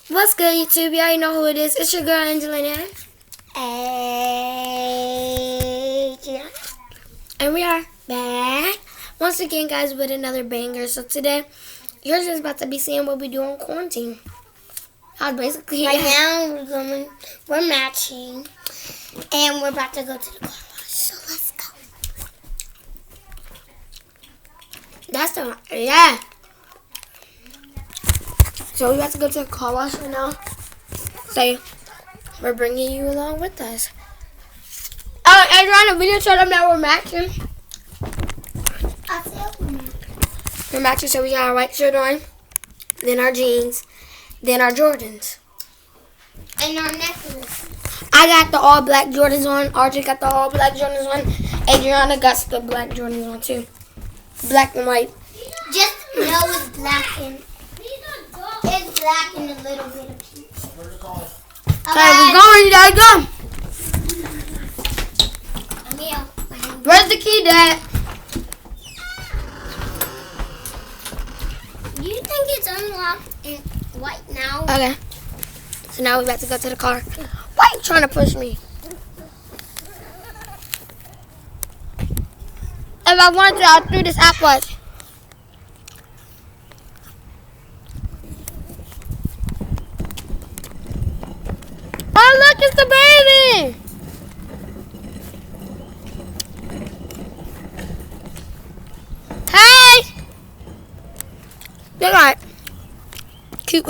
What's good, YouTube? You already know who it is. It's your girl, Angelina. And we are back once again, guys, with another banger. So today, you're just about to be seeing what we do on quarantine. Basically, right now, we're matching. And we're about to go to the car wash. So let's go. That's the one. Yeah. So we about to go to the car wash right now. So we're bringing you along with us. As you're on the video, show them that we're matching. We're matching, so we got our white shirt on, then our jeans, then our Jordans. And our necklace. I got the all black Jordans on. RJ got the all black Jordans on. Adriana got the black Jordans on too. Black and white. Just know it's black and it's black and a little bit of pink. Okay, we're going. You gotta go. Emil, Where's the key, Dad? do you think it's unlocked in white now? Okay. So now we're about to go to the car. Why are you trying to push me? If I wanted to, I'll do this app watch. Oh, look, it's the baby! Hey! They got cute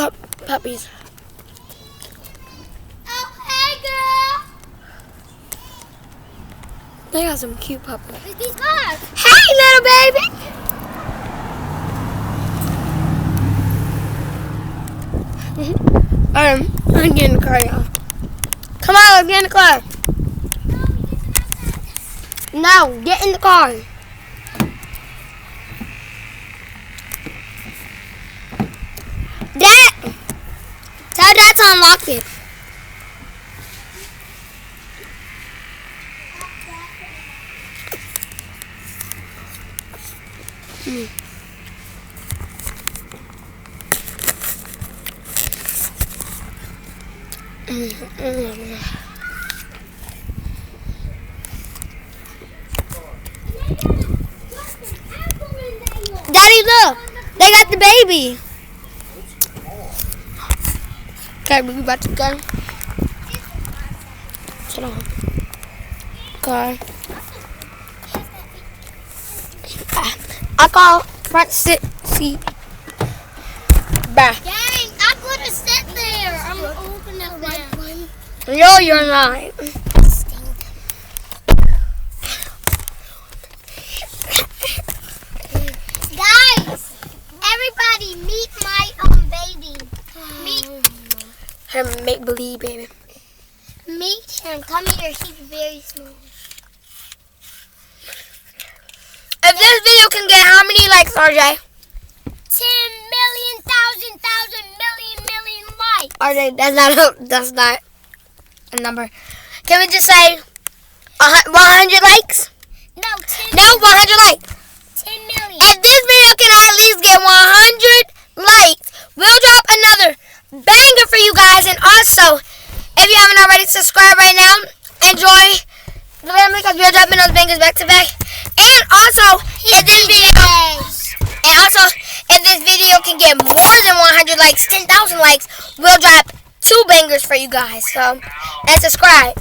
puppies. Oh, hey, girl. They got some cute puppies. Look at these guys. Hey, little baby! I'm getting in the car, y'all. Come on, let's get in the car. No, get in the car. Dad! Tell Dad to unlock it. Daddy, look. They got the baby. Okay, we about to go. Sit on. Car. I call front seat. Back. Dang, I couldn't sit there. I'm open up there. No, you're not. Guys, everybody meet my baby. Meet Her make believe, baby. him. Come here. He's very small. If this video can get how many likes, RJ? 10 million, thousand, million likes. RJ, that's not a number. Can we just say 100 likes? No, 10, No, 100 likes. 10 million. If this video can at least get 100 likes, we'll drop another banger for you guys. And also, if you haven't already, subscribe right now. Enjoy the family because we're dropping those bangers back to back. And also, if this video can get more than 100 likes, 10,000 likes, we'll drop 2 bangers for you guys. So, and subscribe.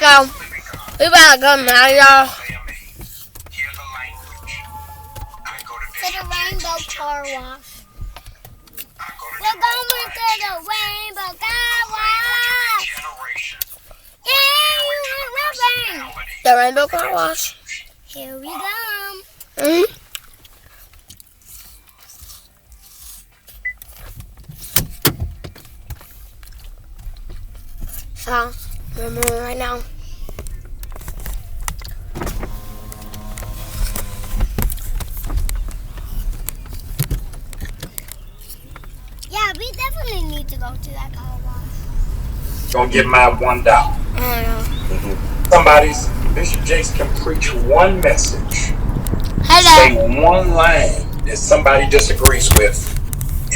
So, we about to go now, y'all. To the rainbow car wash. We're going to the rainbow car wash. Yeah, The rainbow car wash. here we go. So, we're moving right now. Yeah, we definitely need to go to that car wash. Gonna give my $1. I don't know. Somebody's Bishop Jakes can preach one message, Hello. say one line that somebody disagrees with,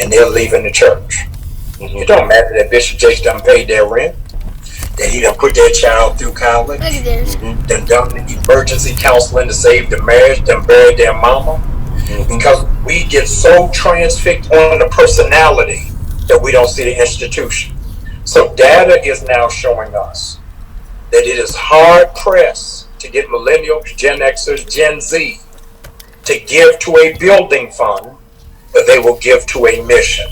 and they're leaving the church. It don't matter that Bishop Jakes done paid their rent, that he done put their child through college, Look at this. done done emergency counseling to save the marriage, done buried their mama. Because we get so transfixed on the personality that we don't see the institution. So data is now showing us that it is hard pressed to get millennials, Gen Xers, Gen Z to give to a building fund, but they will give to a mission.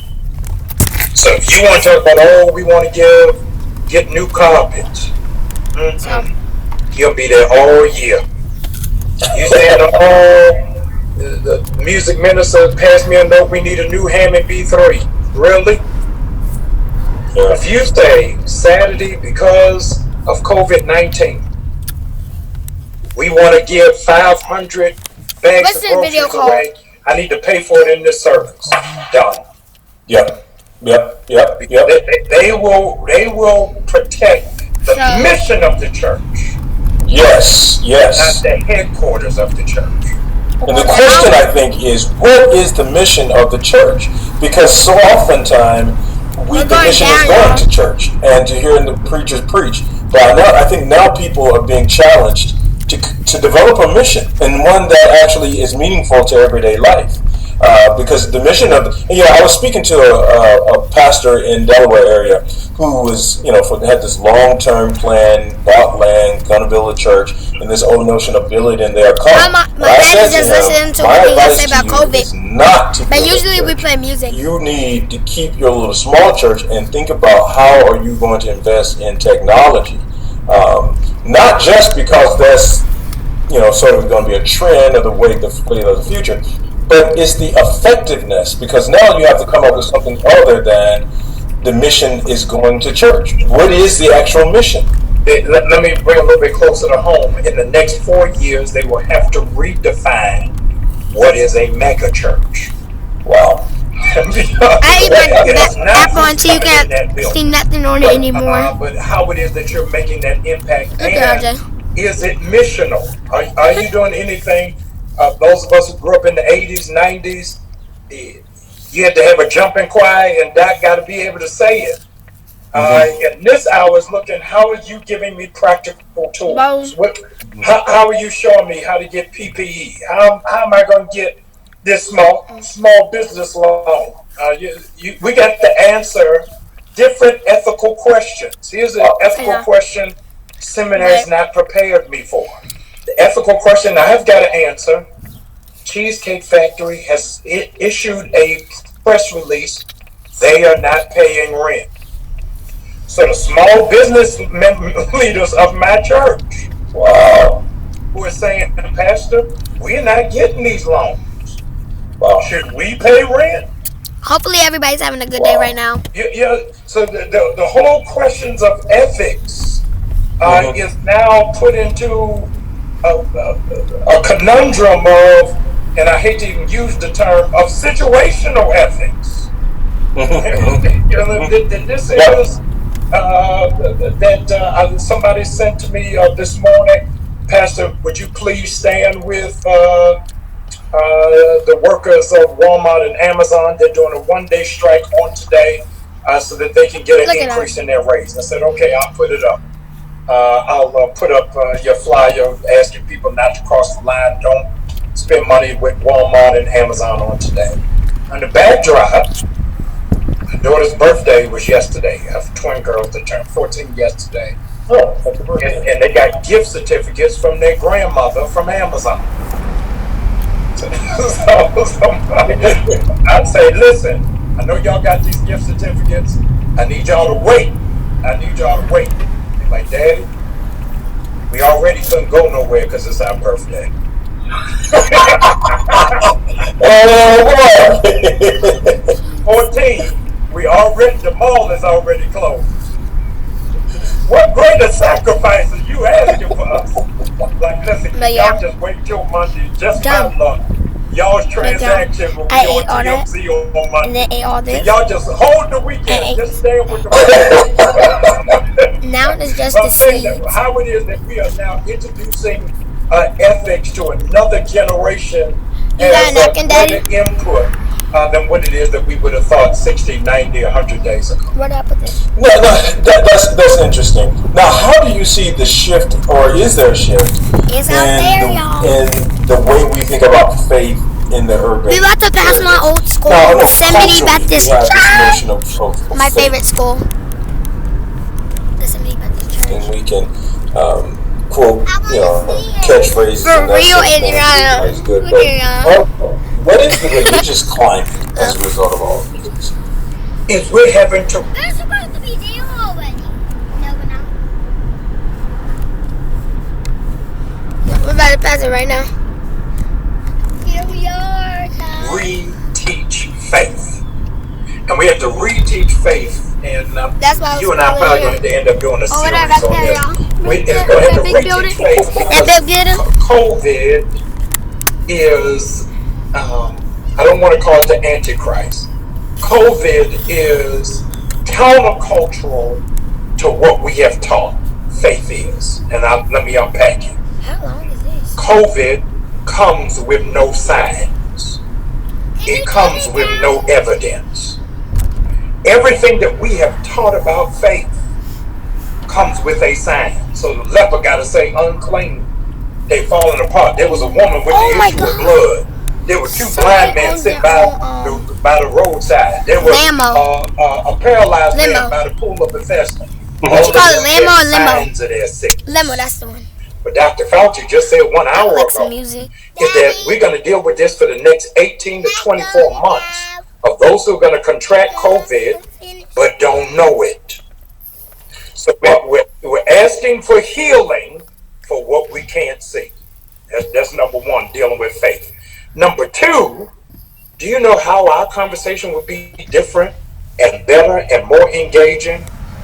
So if you want to talk about, oh, we want to get new carpets, you'll be there all year. You saying, oh, the music minister passed me a note, we need a new Hammond B3. Really? If you say Saturday, because of COVID-19, we want to give 500 bags What's of this video groceries away, I need to pay for it in this service. Done. Yep. They will protect the mission of the church, Yes. not the headquarters of the church. And the question, I think, is what is the mission of the church? Because so oftentimes the mission is going to church and to hearing the preachers preach. But I think now people are being challenged to develop a mission, and one that actually is meaningful to everyday life. Because the mission of I was speaking to a pastor in Delaware area who was, had this long-term plan, bought land, gonna build a church, and this old notion of building their car. My dad is just listening to what he has to say about COVID. Not to but usually we play music. You need to keep your little small church and think about how are you going to invest in technology. Not just because that's sort of going to be a trend of the way of the future, but it's the effectiveness, because now you have to come up with something other than the mission is going to church. What is the actual mission? Let me bring a little bit closer to home. In the next 4 years, they will have to redefine what is a mega church. Wow. I even app on so you can't see nothing on it anymore. But how it is that you're making that impact, Okay, and is it missional? Are you doing anything? Those of us who grew up in the 80s, 90s, you had to have a jumping choir, and Doc got to be able to say it. And this hour is looking, how are you giving me practical tools? How are you showing me how to get PPE? How am I going to get this small business loan? We got to answer different ethical questions. Here's an ethical question seminary's not prepared me for. The ethical question I have got to answer. Cheesecake Factory has issued a press release. They are not paying rent. So the small business leaders of my church, who are saying, Pastor, we're not getting these loans. Should we pay rent? Hopefully everybody's having a good day right now. Yeah. So the whole questions of ethics is now put into a conundrum of, and I hate to even use the term, of situational ethics. This is that somebody sent to me this morning. Pastor, would you please stand with the workers of Walmart and Amazon? They're doing a one-day strike on today so that they can get an increase in their raise. I said, okay, I'll put it up. I'll put up your flyer asking people not to cross the line. Don't spend money with Walmart and Amazon on today. On the backdrop, my daughter's birthday was yesterday. I have twin girls that turned 14 yesterday. Oh, happy birthday. And they got gift certificates from their grandmother from Amazon. So I'd say, listen, I know y'all got these gift certificates. I need y'all to wait. They're like, Daddy, we already couldn't go nowhere because it's our birthday. Oh, boy. 14, the mall is already closed. What greater sacrifice are you asking for us? Like, listen, y'all just wait till Monday, just my luck. Y'all's transaction will be on TMZ on Monday. And they ate all this. Y'all just hold the weekend, just stand with the Now it's just the seed. How it is that we are now introducing ethics to another generation You got a napkin, Daddy? input. than what it is that we would have thought 60, 90, 100 days ago. What happened there? No, that's interesting. Now, how do you see the shift, or is there a shift It's out there, y'all. in the way we think about faith in the urban? We about to pass my areas? old school, No, Yosemite culturally, Baptist we have Church. this notion of My faith, favorite school. Yosemite Baptist Church. and we can quote, catchphrases. For and that real, sort of thing. Adriana. That's good. Look at What is the religious climate as a result of all of this? If we're having to They're supposed to be there already. No, we're not. We're about to pass it right now. Here we are. reteach faith. And we have to reteach faith. And That's why I was you and I calling probably it. going to end up doing a Oh, series what back on there, this. y'all? We That going to have to big building. reteach faith That because big building. COVID is, I don't want to call it the Antichrist. COVID is countercultural to what we have taught faith is. And let me unpack it. How long is this? COVID comes with no signs. It comes with no evidence. Everything that we have taught about faith comes with a sign. So the leper got to say unclean. They falling apart. There was a woman with Oh the my issue of God. blood. There were two blind men sitting by the roadside. There was a paralyzed man Limo. by the pool of Bethesda. What you call it, limo or limo? Signs of their sickness. Limo, that's the one. But Dr. Fauci just said 1 I hour like some ago music. is that we're going to deal with this for the next 18 to 24 months of those who are going to contract COVID but don't know it. So we're asking for healing for what we can't see. That's number one, dealing with faith. Number two, do you know how our conversation would be different and better and more engaging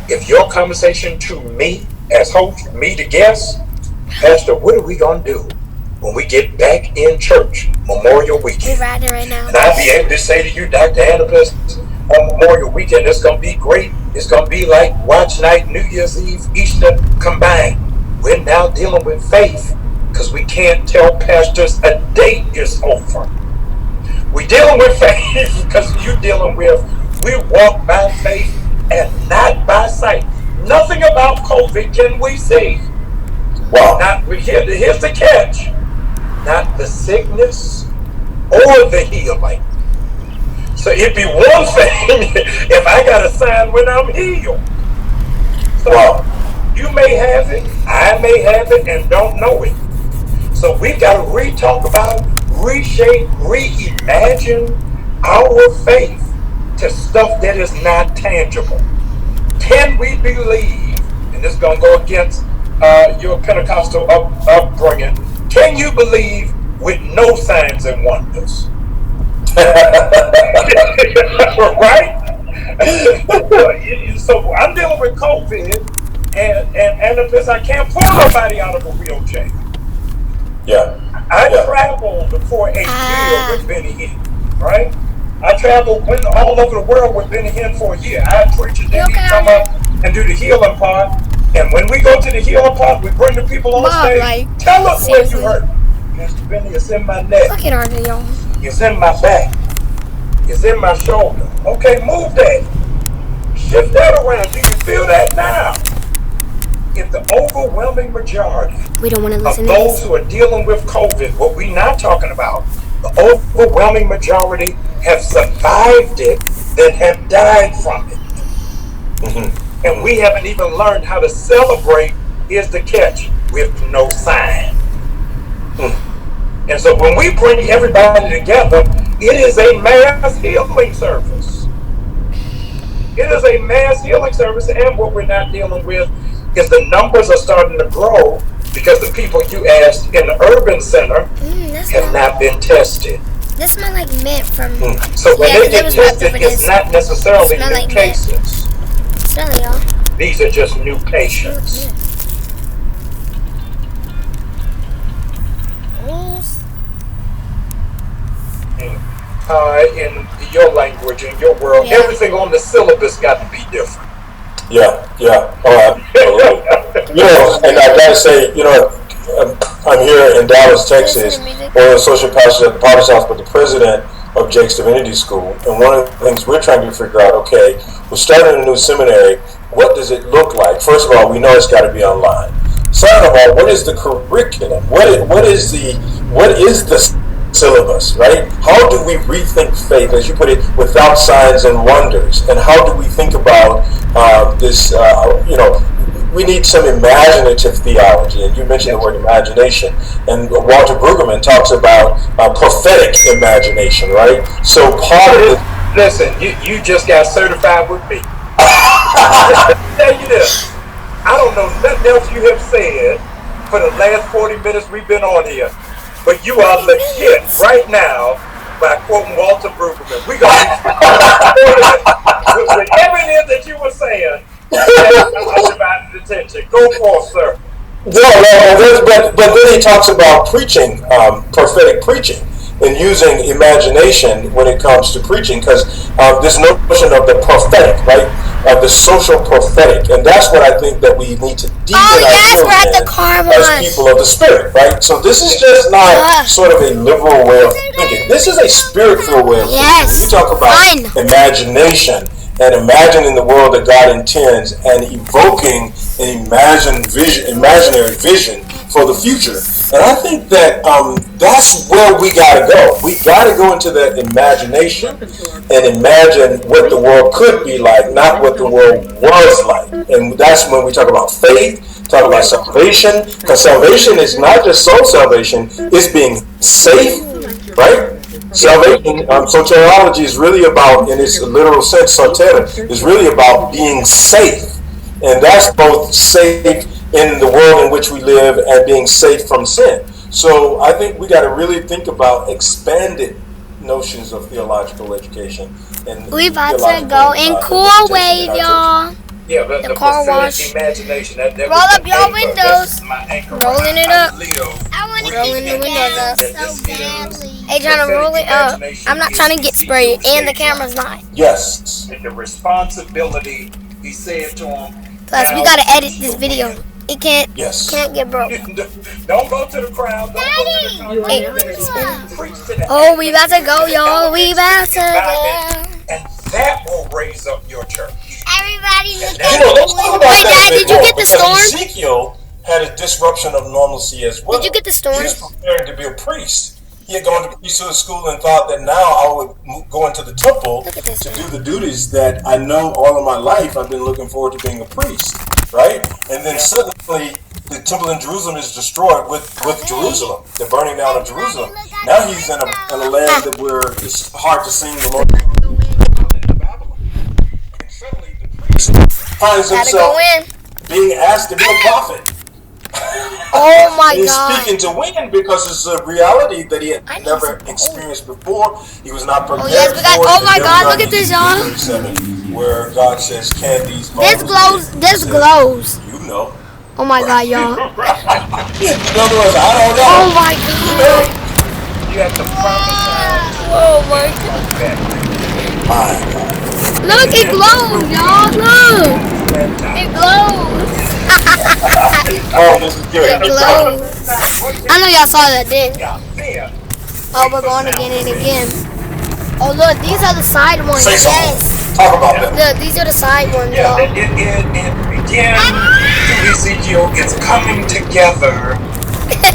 if your conversation to me as host, me the guest, Pastor, what are we going to do when we get back in church Memorial We're Weekend? riding right now. And I'll be able to say to you, Dr. Annabeth, on Memorial Weekend, it's going to be great. It's going to be like Watch Night, New Year's Eve, Easter combined. We're now dealing with faith because we can't tell pastors a date is over. We're dealing with faith because you're dealing with, we walk by faith and not by sight. Nothing about COVID can we see. Wow. Here's the catch. Not the sickness or the healing. So it'd be one thing if I got a sign when I'm healed. So you may have it, I may have it, and don't know it. So we've got to re-talk about, reshape, reimagine our faith to stuff that is not tangible. Can we believe, and this is going to go against your Pentecostal upbringing, can you believe with no signs and wonders? Right? So I'm dealing with COVID, and this, I can't pull nobody out of a wheelchair. Yeah. I traveled for a year with Benny Hinn, right? I traveled, went all over the world with Benny Hinn for a year. I had preachers that he'd come up and do the healing part. And when we go to the healing part, we bring the people on stage. Like, tell us where you hurt. Pastor Benny, it's in my neck. Look at our y'all. It's in my back. It's in my shoulder. Okay, move that. Shift that around. Do you feel that now? If the overwhelming majority We don't want to of listen to those this. who are dealing with COVID, what we're not talking about, the overwhelming majority have survived it than have died from it. Mm-hmm. And we haven't even learned how to celebrate, here's the catch, with no sign. And so when we bring everybody together, it is a mass healing service. It is a mass healing service, and what we're not dealing with is the numbers are starting to grow because the people you asked in the urban center have not been tested. This smell like mint from. So when they there get was tested, pepper it's not necessarily Smell new like mint. cases. Smell it, y'all. These are just new patients. In your language, in your world, everything on the syllabus got to be different. Yeah. Oh, absolutely. And I gotta say, I'm here in Dallas, Texas, one of the social pastors at the Potter's House, but the president of Jake's Divinity School. And one of the things we're trying to figure out, okay, we're starting a new seminary. What does it look like? First of all, we know it's got to be online. Second of all, what is the curriculum? What is the syllabus, right? How do we rethink faith, as you put it, without signs and wonders? And how do we think about this? We need some imaginative theology, and you mentioned the word imagination. And Walter Brueggemann talks about prophetic imagination, right? So part of it. Listen, you just got certified with me. I'll tell you this. I don't know nothing else you have said for the last 40 minutes we've been on here, but you are legit right now by quoting Walter Brueggemann. We're going to with whatever it is that you were saying. Undivided attention. Go forth, sir. But then he talks about preaching, prophetic preaching, and using imagination when it comes to preaching, because this notion of the prophetic, right? The social prophetic, and that's what I think that we need to deepen ourselves as people of the Spirit, right? So this is just not sort of a liberal way of thinking. This is a spiritual way of thinking. You talk about imagination and imagining the world that God intends and evoking an imaginary vision for the future. And I think that that's where we got to go. We got to go into that imagination and imagine what the world could be like, not what the world was like. And that's when we talk about faith, talk about salvation, because salvation is not just soul salvation, it's being safe, right? Salvation, soteriology is really about, in its literal sense, soter, is really about being safe. And that's both safe in the world in which we live and being safe from sin. So I think we got to really think about expanded notions of theological education. And we about to go in Cool Wave, y'all. Yeah, but the car wash. Imagination. That roll up your windows. Rolling it up. I want to Rolling the windows up. so badly. Hey, trying to roll it up. I'm not trying to get sprayed, and the camera's not. Yes. And the responsibility, he said to him. Plus, we gotta edit this video. It can't get broke. Don't go to the crowd. Don't go to the Oh, we about to go, y'all. We about to go. And that will raise up your church. Everybody look Let's talk about Wait, that Dad, did you get the storm? Ezekiel had a disruption of normalcy as well. Did you get the storm? He was preparing to be a priest. He had gone to priesthood school and thought that now I would go into the temple to do the duties that I know all of my life I've been looking forward to being a priest, right? And then suddenly the temple in Jerusalem is destroyed with Jerusalem, the burning down of Jerusalem. Now he's in a land that where it's hard to sing the Lord. And suddenly the priest finds himself being asked to be a prophet. Oh my He's God. speaking to women because it's a reality that he had never experienced before. He was not prepared yes, we got, for it. oh my God, look at this, y'all. 37, where God says, "Can these?" This glows. This glows. You know. Oh my God, y'all. In other words, I don't know. Oh my God. You have to prophesy. Oh my God. My God. Look, it glows, y'all. Look. It glows. Oh, this is good. It glows. I know y'all saw that, didn't you? Oh, we're going again and again. Oh, look, these are the side ones. Say something. Yes. Talk about that. Look, these are the side ones, Yeah, y'all. it began to Ezekiel. It's coming together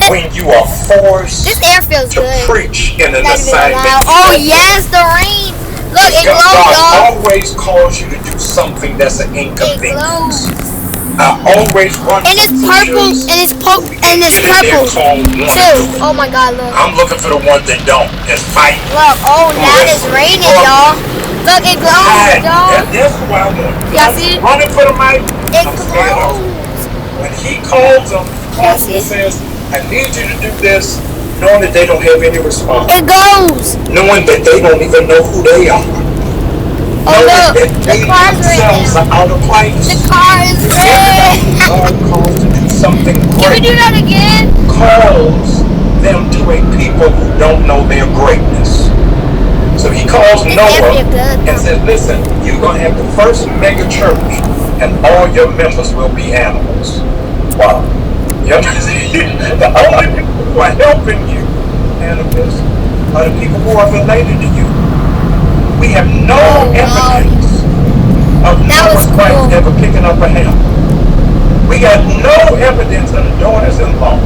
when you are forced This air feels to good. preach in an Gotta be loud. assignment. Oh, yes, the rain. Look, it glows, God y'all. always calls you to do something that's an It inconvenience. glows. I always run And it's purple, and it's purple, too. Oh my God, look. I'm looking for the ones that don't. That's fighting. Look, oh, now it's raining, y'all. Look, it glows, y'all. That's what I want. Y'all see? Running for the mic. It I'm scared of glows. it. When he calls them, Pastor says, I need you to do this, knowing that they don't have any response. It glows. Knowing that they don't even know who they are. Oh, look, Knowing that the they car's themselves red. are out of place. The car is red. God calls to do something Can we great. do that again? Calls them to a people who don't know their greatness. So he calls It's Noah definitely good. and says, listen, you're going to have the first mega church and all your members will be animals. Wow. You understand? The only people who are helping you, animals, are the people who are related to you. We have no evidence of Noah's wife ever picking up a hammer. We got no evidence of the daughters-in-law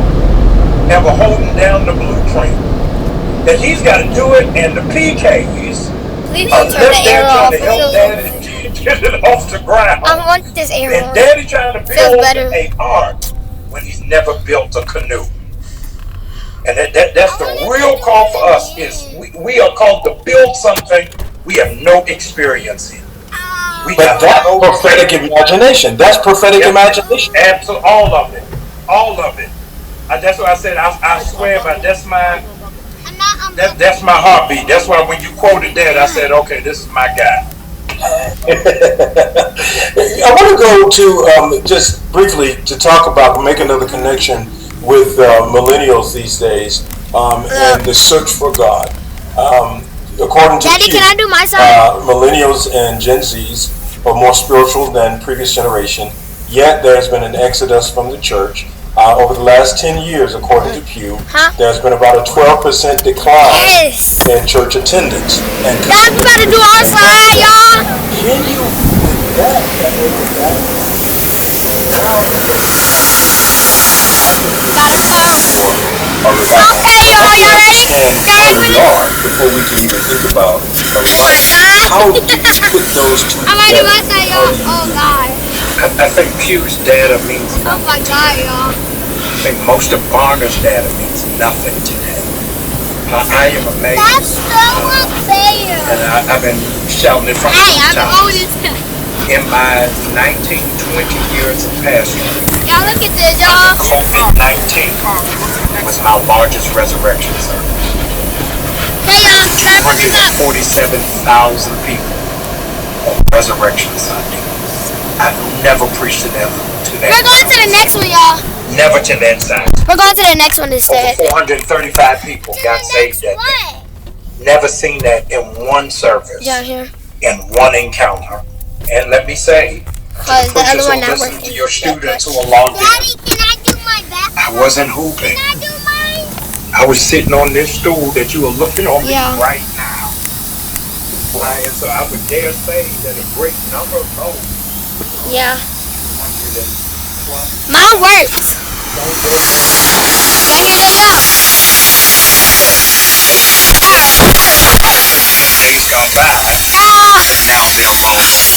ever holding down the blueprint. That he's got to do it, and the PKs are left there trying to help Daddy get it off the ground. I want this arrow. And Daddy trying to build a ark when he's never built a canoe. And that's the real call for us, is we are called to build something we have no experience in. But that's prophetic imagination. That's prophetic imagination. Absolutely, all of it. All of it. That's what I said. I swear by that's my heartbeat. That's why when you quoted that, I said, okay, this is my guy. I want to go to just briefly to talk about, make another connection with millennials these days and the search for God. According to Daddy, Q, can I do my side? millennials and Gen Zs are more spiritual than previous generation, yet there's been an exodus from the church. Over the last 10 years, according to Pew, there's been about a 12% decline in church attendance. And Dad, we gotta do our side, y'all. Can you Okay, y'all ready? before we can even think about Oh my God. how do you put those two I'm gonna do my together? side, y'all. Oh God. I think Pew's data means Oh my God, y'all. I think most of Barner's data means nothing today. I am amazed. That's so unfair. And I've been shouting it from Hey, I'm the times. oldest. In my 19, 20 years of pastoring, Y'all look at this, y'all. COVID-19 was my largest resurrection service. Hey, try to put this up. 47,000 people on Resurrection Sunday. I've never preached to them We're going to the next one, y'all. Never to that size. We're going to the next one instead. Over 435 people got saved that day. Never seen that in one service, Down here. in one encounter. And let me say, Cause the other one not listen working. to your students who are logged in. Daddy, can I do my best? I wasn't hooping. Can I do mine? I was sitting on this stool that you are looking on me Yeah. right now. Right, and so I would dare say that a great number of those Yeah. 100 plus Mine works. don't go Y'all hear that, y'all? days gone by, Ah. and now they're lost.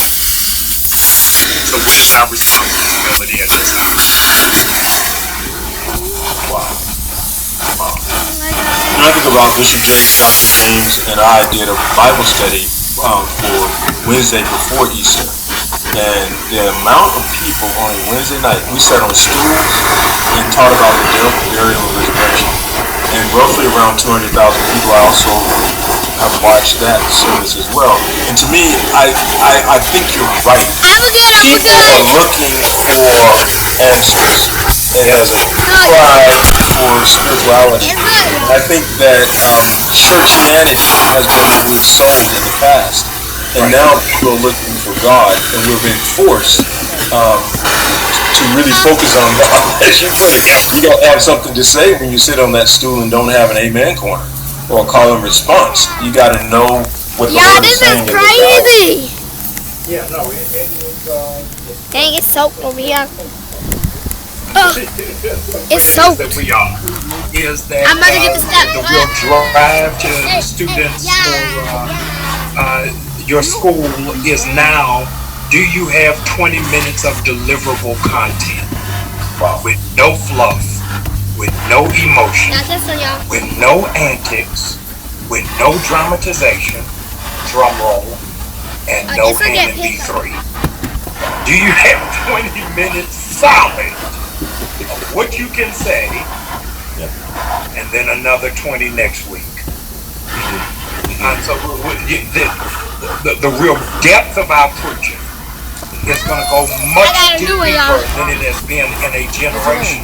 So what is our responsibility at this time? Wow. When I think about Bishop James and I did a Bible study for Wednesday before Easter, and the amount of people on a Wednesday night, we sat on stools and taught about the death, burial, and resurrection, and roughly around 200,000 people. I also have watched that service as well, and to me, I think you're right. People are looking for answers. It has a cry for spirituality. I think that churchianity has been really sold in the past, and now people are looking for God, and we're being forced to really focus on God. As you put it, you got to have something to say when you sit on that stool and don't have an amen corner or a call and response. You got to know what the Lord is saying. This is crazy. Yeah, no, it is. Dang, it's soaked over here. It's soaked. that we are. Is that I'm about to get the step. the real drive to students or your school is now, do you have 20 minutes of deliverable content with no fluff, with no emotion, Not this one, y'all. with no antics, with no dramatization, drum roll, and no this one get MP3? Do you have 20 minutes solid of what you can say, and then another 20 next week? So the real depth of our preaching is going to go much deeper than it has been in a generation.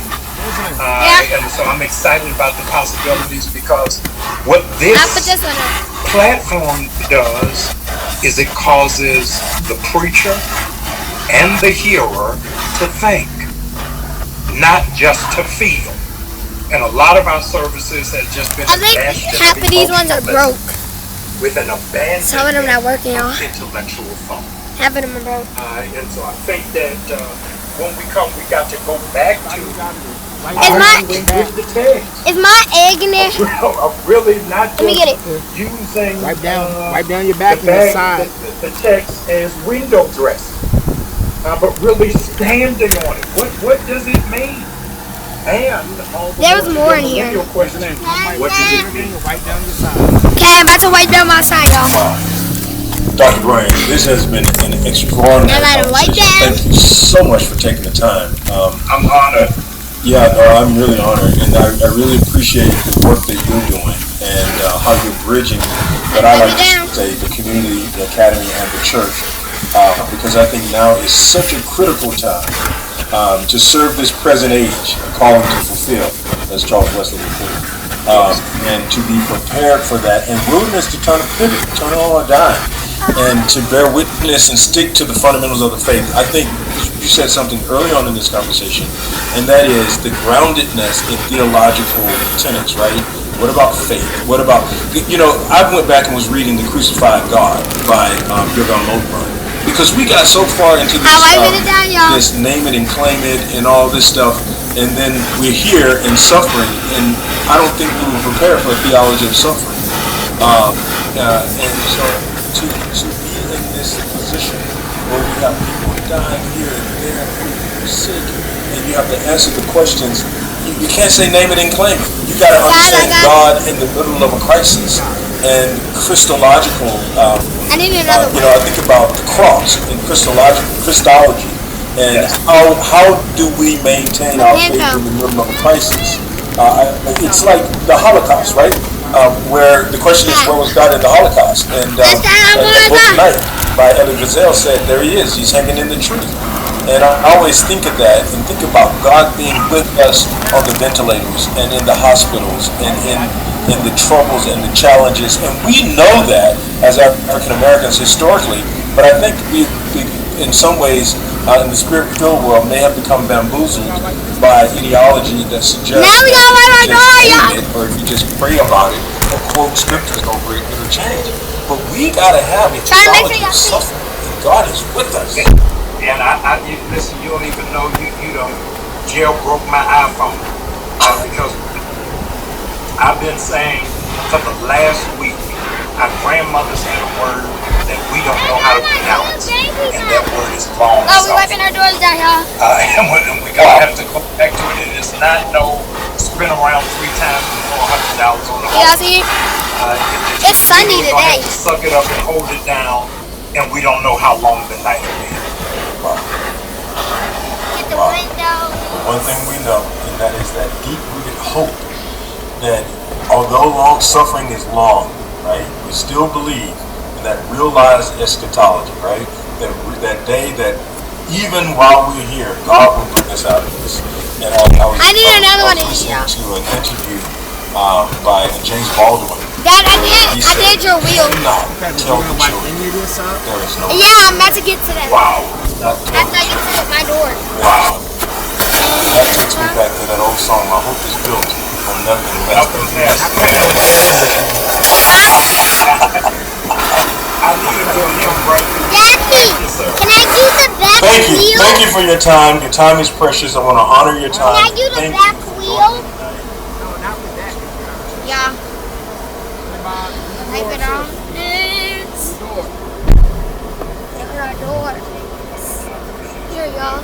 And so I'm excited about the possibilities, because what this platform does is it causes the preacher and the hearer to think, not just to feel. And a lot of our services has just been I think half of these ones are broke. with an abandonment Some of them not working, y'all. of intellectual thought. Half of them are broke. And so I think that when we come, we got to go back to with the text. Is my egg in there? Really not Let me get just it. using Wipe down your back the, and your side. the text as window dressing, but really standing on it. What does it mean? And There's more in here. Your question, what does it mean? Wipe down your side. Okay, I'm about to wipe down my side, y'all. Dr. Bryan, this has been an extraordinary I gotta wipe conversation. down. Thank you so much for taking the time. I'm honored. Yeah, no, I'm really honored, and I really appreciate the work that you're doing and how you're bridging what I like to say, the community, the academy, and the church, because I think now is such a critical time to serve this present age, a calling to fulfill, as Charles Wesley would put it, and to be prepared for that, and willingness to turn a pivot, turn on a dime, and to bear witness and stick to the fundamentals of the faith. I think you said something early on in this conversation, and that is the groundedness in theological tenets, right? What about faith? What about, I went back and was reading The Crucified God by Jürgen Moltmann, because we got so far into this name it and claim it and all this stuff, and then we're here in suffering, and I don't think we were prepared for a theology of suffering. And so to be in this position where we have people dying here and there, people sick, and you have to answer the questions. You can't say name it and claim it. You got to understand God in the middle of a crisis and Christological. I need another one. I think about the cross and Christology, and how do we maintain our faith in the middle of a crisis? It's like the Holocaust, right? Where the question is, where was God in the Holocaust? And the book Night by Elie Wiesel said, there he is, he's hanging in the tree. And I always think of that and think about God being with us on the ventilators and in the hospitals and in the troubles and the challenges. And we know that as African Americans historically, but I think we in some ways, in the spirit-filled world, may have become bamboozled by ideology that suggests that if you just name it, or if you just pray about it, or quote scriptures over it, it'll change. But we gotta have a theology of suffering, and God is with us. And listen, you don't even know you don't jailbroke my iPhone because I've been saying for the last week, our grandmothers had a word that we don't know how to pronounce, and that word is long. Oh, we're wiping our doors down, y'all. And we're gonna have to go back to it. And it's not spin around 3 times and throw $100 on the You guys see? It's sunny today. today. Have to suck it up and hold it down, and we don't know how long the night will be. Get the window. One thing we know, and that is that deep-rooted hope that although long suffering is long, right, we still believe in that realized eschatology, right? That day that even while we're here, God will bring us out of this. And I need another one. Listening to an interview by James Baldwin. Dad, I did your wheel. Not tell the children there is no. Yeah, I'm about to get to that. Wow. After I get to my door. Wow. That takes me back to that old song, My Hope is Built on Nothing Less Than This. I need to go here, brother. Daddy, can I use the back wheel? Thank you for your time. Your time is precious. I want to honor your time. Can I use the back wheel? No, not with that. Yeah. Wipe it on. There's our door. Here, y'all.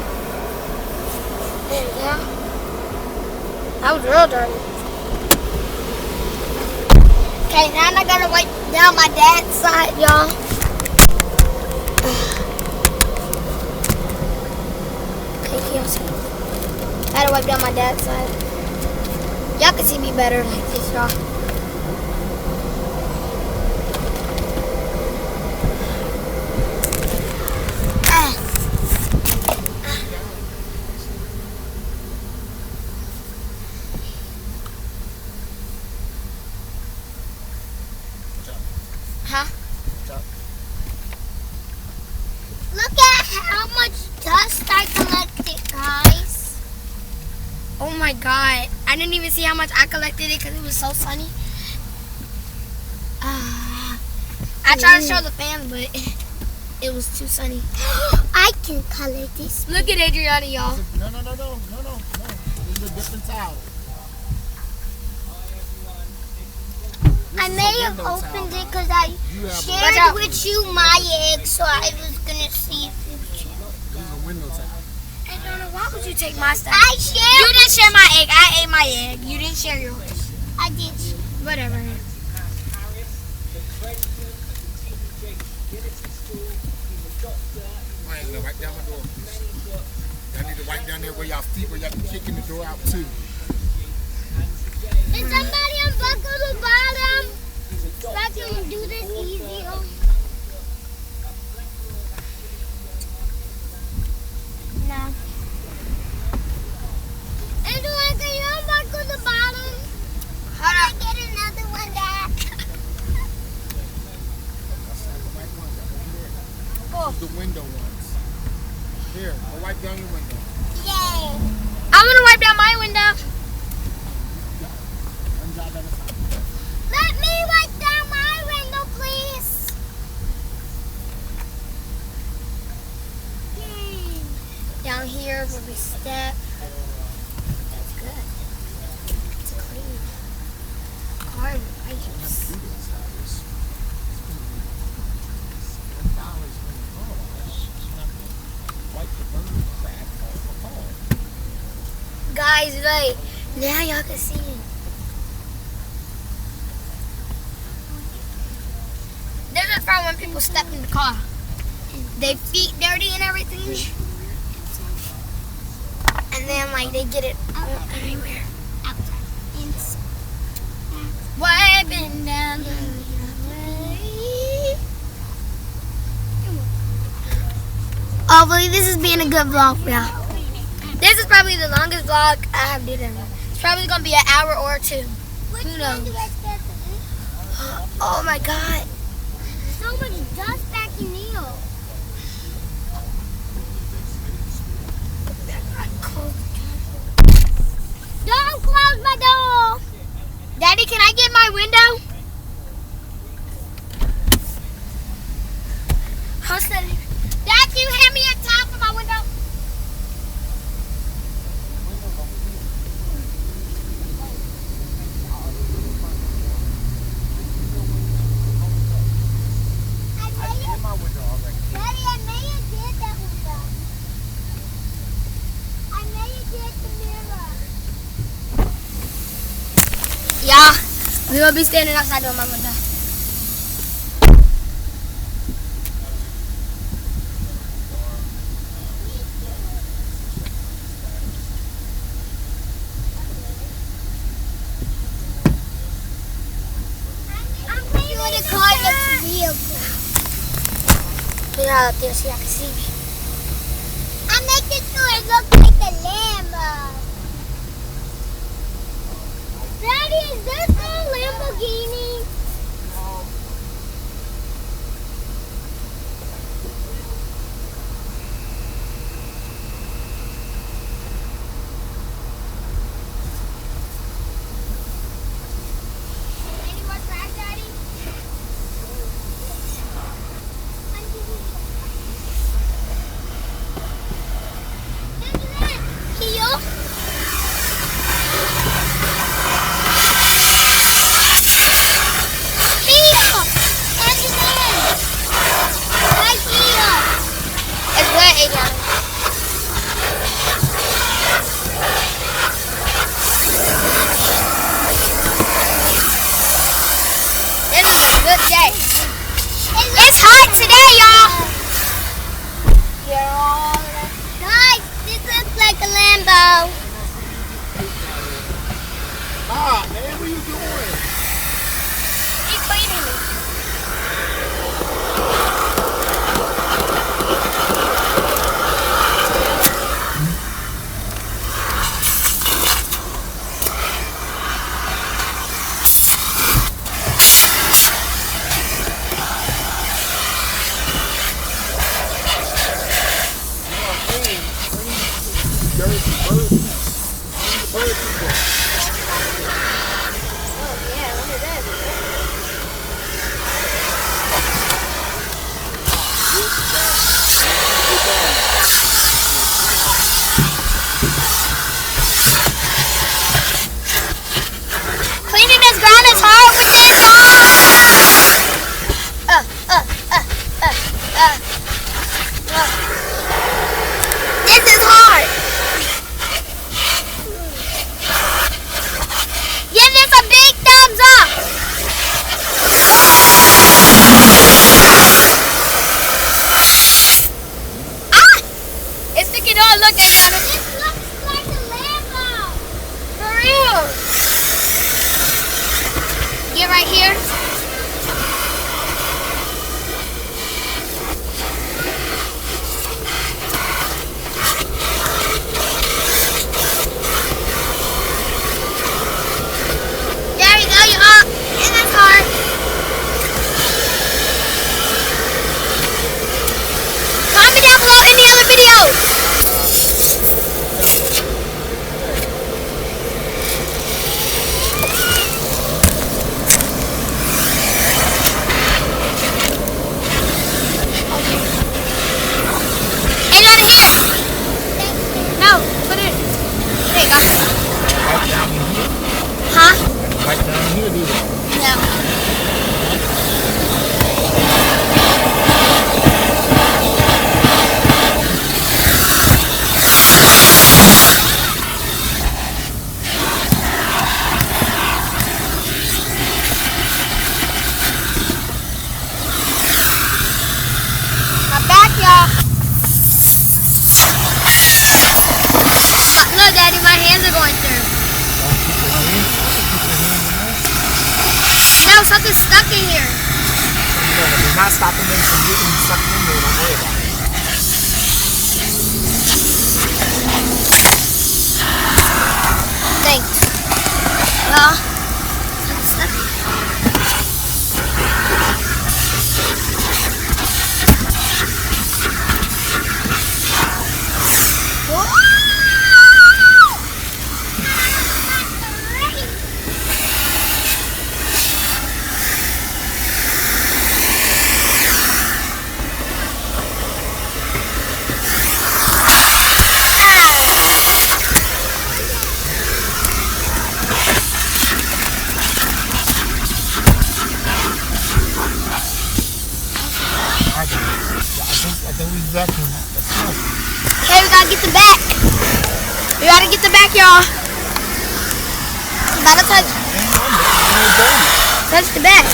There you go. That was real dirty. Okay, now I gotta wipe down my dad's side, y'all. Okay, can y'all see? I gotta wipe down my dad's side. Y'all can see me better like this, y'all. Look at how much dust I collected, guys. Oh my god. I I didn't even see how much I collected it because it was so sunny. I tried to show the fam, but it was too sunny. I can color this. Look at Adriana, y'all. No. This is a different towel. I may have opened it because I Watch shared out. with you my egg, so I was gonna see if you This is a window towel. Adriana, why would you take my stuff? I You shared. didn't share my egg. I ate my egg. You didn't share yours. I did. Whatever. I ain't gonna wipe down my door. Y'all need to wipe down there where y'all feet, where y'all be kicking the door out too. Did somebody unbuckle the bottom? So I can do this easy. No. Anyone, can you unbuckle the bottom? Hold I up. get another one back. The window ones. Here, go wipe down your window. Yay. I'm gonna wipe down my window. Let me wipe down my window, please. Yay. Down here where we step. That's good. It's a clean garden. Guys, like, now y'all can see it. This is for when people step in the car. They feet dirty and everything. And then, like, they get it everywhere. Inside. Wiping down the way. Hopefully this is being a good vlog for y'all. This is probably the longest vlog I have did ever. It's probably gonna be an hour or two. Who knows? Oh my god. So much dust back in here. Don't close my door. Daddy, can I get my window? How's that? Dad, can you hand me a towel for my window? Daddy, I may have did that window. I may have did the mirror. Yeah, we will be standing outside doing my window. I'm painting the car looks real good. Put it out up there so y'all can see me. I'm making sure it looks like the Lambo. Daddy, is this a Lamborghini? Any more crack, Daddy? stuck in here. No, but they're not stopping them from getting sucked in there. Don't worry about it. Thanks. Well, I'm stuck in here. I think we vacuum. Okay, we gotta get the back. We gotta get the back, y'all. Gotta touch the back.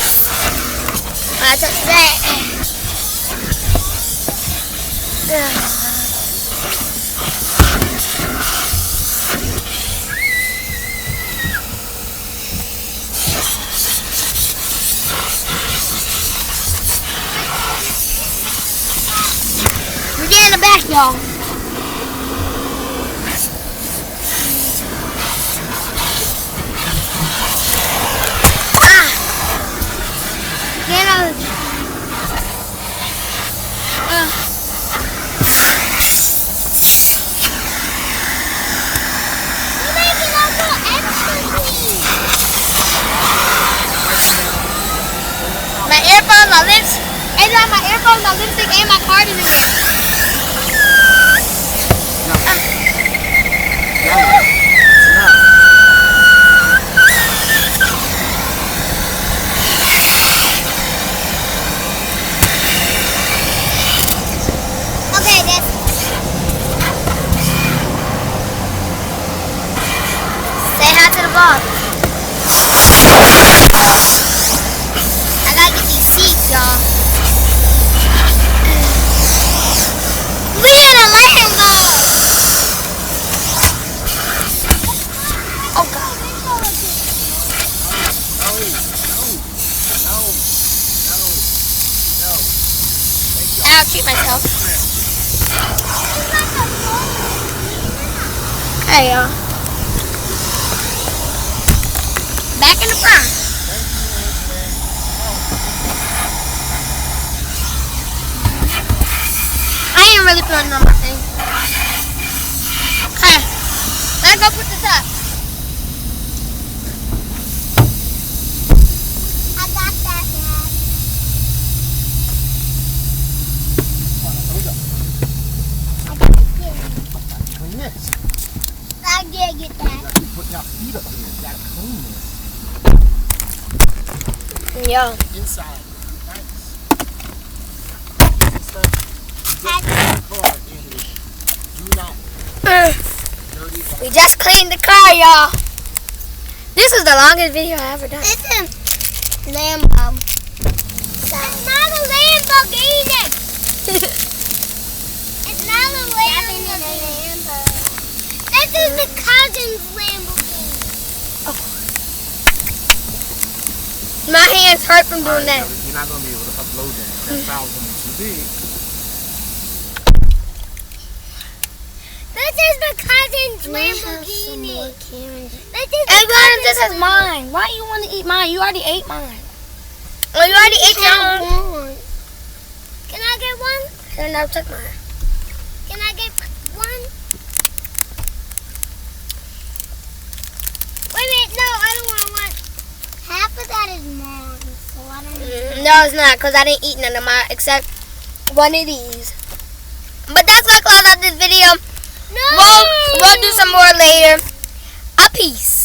Gotta touch the back. We're getting the back, y'all. My earphones, my lips, and my earphones, my lipstick, and my card is in there. Okay, that's say hi to the vlog. I gotta get these seats, y'all. We in a Lambo. Oh God. I'll treat myself. Hey, y'all. Back in the front. I ain't really putting on my thing. Okay. Let's go put this up. I got that, Dad. I did get that. Put your feet up here. You gotta clean this. Yeah. Inside. Nice. Do not dirty it. We just cleaned the car, y'all. This is the longest video I ever done. It's a Lambo. It's not a Lamborghini. It's not a Lamborghini. This is the cousin's Lamborghini. My hands hurt from doing that. You're not gonna be able to upload that. That file's gonna be too big. This is the cousin's Lamborghini. Hey guys, this is mine. Why you want to eat mine? You already ate mine. Oh, you already ate your own. Can I get one? I never took mine. Can I get one? Wait a minute, no, I don't want one. Half of that is mine, so I don't know. No, it's not, because I didn't eat none of mine except one of these. But that's gonna close out this video. No! We'll do some more later. A peace.